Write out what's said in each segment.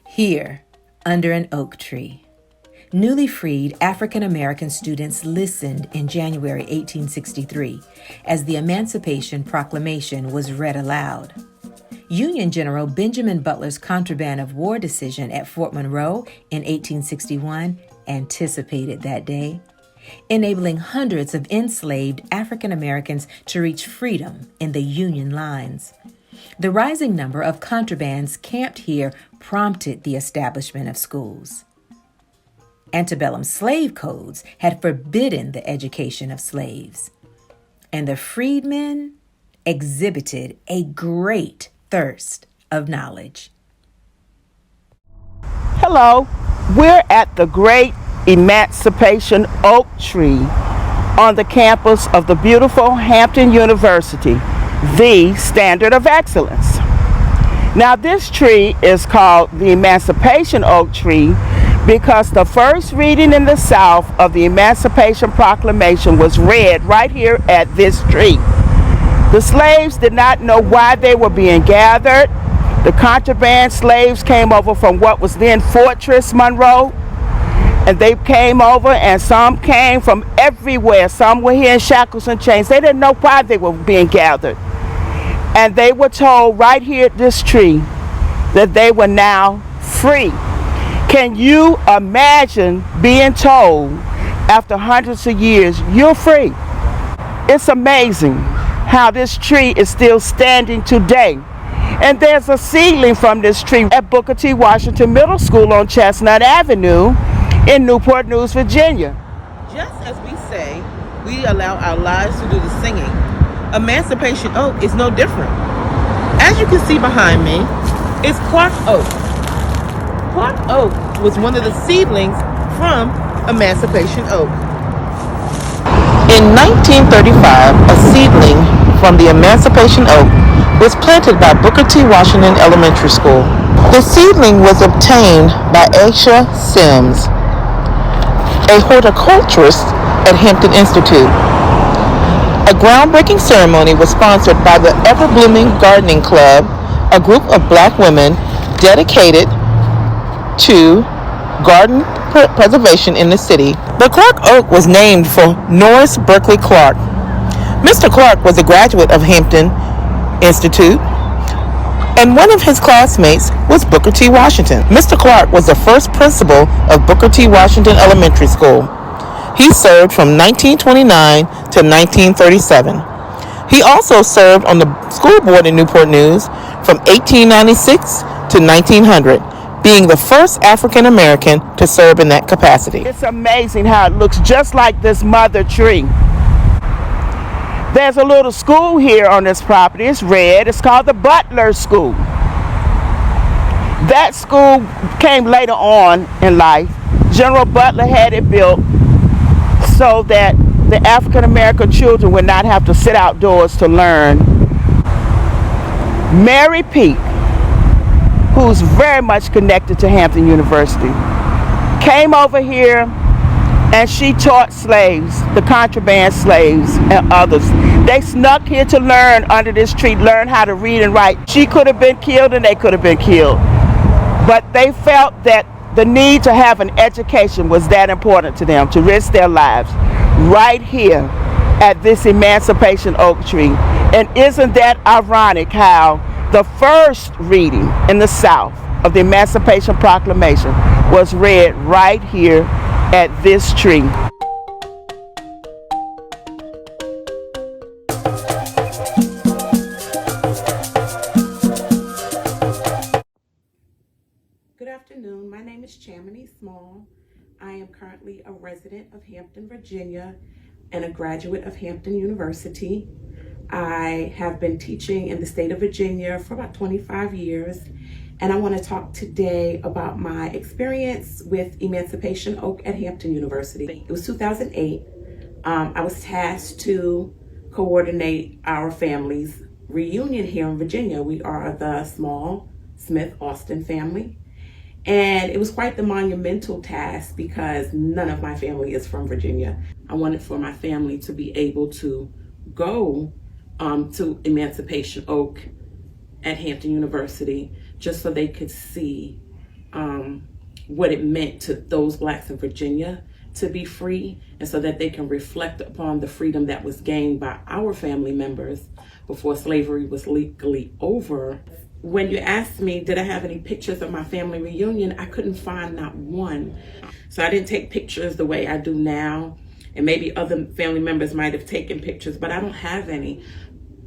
Here, under an oak tree, newly freed African American students listened in January 1863 as the Emancipation Proclamation was read aloud. Union General Benjamin Butler's contraband of war decision at Fort Monroe in 1861 anticipated that day, enabling hundreds of enslaved African Americans to reach freedom in the Union lines. The rising number of contrabands camped here prompted the establishment of schools. Antebellum slave codes had forbidden the education of slaves, and the freedmen exhibited a great thirst of knowledge. Hello, we're at the great Emancipation Oak Tree on the campus of the beautiful Hampton University, the standard of excellence. Now, this tree is called the Emancipation Oak Tree because the first reading in the South of the Emancipation Proclamation was read right here at this tree. The slaves did not know why they were being gathered. The contraband slaves came over from what was then Fortress Monroe, and they came over, and some came from everywhere. Some were here in shackles and chains. They didn't know why they were being gathered. And they were told right here at this tree that they were now free. Can you imagine being told after hundreds of years, you're free? It's amazing how this tree is still standing today. And there's a seedling from this tree at Booker T. Washington Middle School on Chestnut Avenue in Newport News, Virginia. Just as we say, we allow our lives to do the singing, Emancipation Oak is no different. As you can see behind me, is Clark Oak. Clark Oak was one of the seedlings from Emancipation Oak. In 1935, a seedling from the Emancipation Oak was planted by Booker T. Washington Elementary School. The seedling was obtained by Aisha Sims, a horticulturist at Hampton Institute. A groundbreaking ceremony was sponsored by the Ever Blooming Gardening Club, a group of black women dedicated to garden preservation in the city. The Clark Oak was named for Norris Berkeley Clark. Mr. Clark was a graduate of Hampton Institute, and one of his classmates was Booker T. Washington. Mr. Clark was the first principal of Booker T. Washington Elementary School. He served from 1929 to 1937. He also served on the school board in Newport News from 1896 to 1900, being the first African American to serve in that capacity. It's amazing how it looks just like this mother tree. There's a little school here on this property. It's red. It's called the Butler School. That school came later on in life. General Butler had it built so that the African American children would not have to sit outdoors to learn. Mary Peake, who's very much connected to Hampton University, came over here and she taught slaves, the contraband slaves and others. They snuck here to learn under this tree, learn how to read and write. She could have been killed and they could have been killed. But they felt that the need to have an education was that important to them, to risk their lives right here at this Emancipation Oak Tree. And isn't that ironic how the first reading in the South of the Emancipation Proclamation was read right here at this tree. Good afternoon. My name is Chamonix Small. I am currently a resident of Hampton, Virginia, and a graduate of Hampton University. I have been teaching in the state of Virginia for about 25 years, and I want to talk today about my experience with Emancipation Oak at Hampton University. It was 2008. I was tasked to coordinate our family's reunion here in Virginia. We are the small Smith Austin family. And it was quite the monumental task because none of my family is from Virginia. I wanted for my family to be able to go to Emancipation Oak at Hampton University, just so they could see what it meant to those Blacks in Virginia to be free, and so that they can reflect upon the freedom that was gained by our family members before slavery was legally over. When you asked me, did I have any pictures of my family reunion, I couldn't find not one. So I didn't take pictures the way I do now, and maybe other family members might have taken pictures, but I don't have any.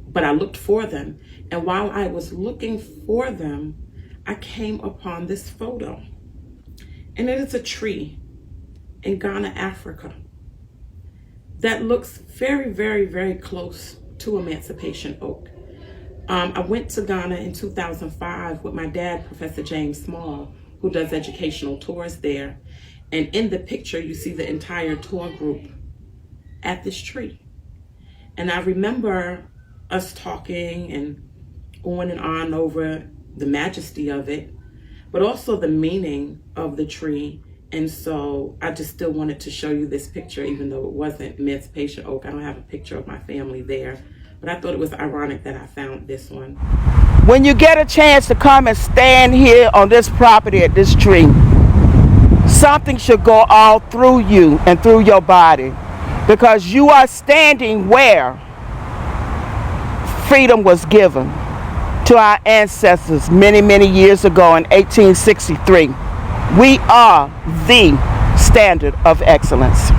But I looked for them, and while I was looking for them, I came upon this photo, and it is a tree in Ghana, Africa, that looks very, very, very close to Emancipation Oak. I went to Ghana in 2005 with my dad, Professor James Small, who does educational tours there. And in the picture, you see the entire tour group at this tree. And I remember us talking and on over the majesty of it, but also the meaning of the tree. And so I just still wanted to show you this picture, even though it wasn't Emancipation Oak. I don't have a picture of my family there, but I thought it was ironic that I found this one. When you get a chance to come and stand here on this property at this tree, something should go all through you and through your body, because you are standing where freedom was given to our ancestors many, many years ago in 1863. We are the standard of excellence.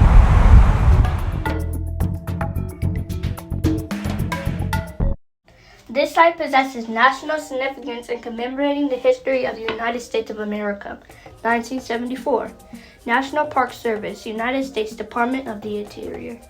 This site possesses national significance in commemorating the history of the United States of America, 1974. National Park Service, United States Department of the Interior.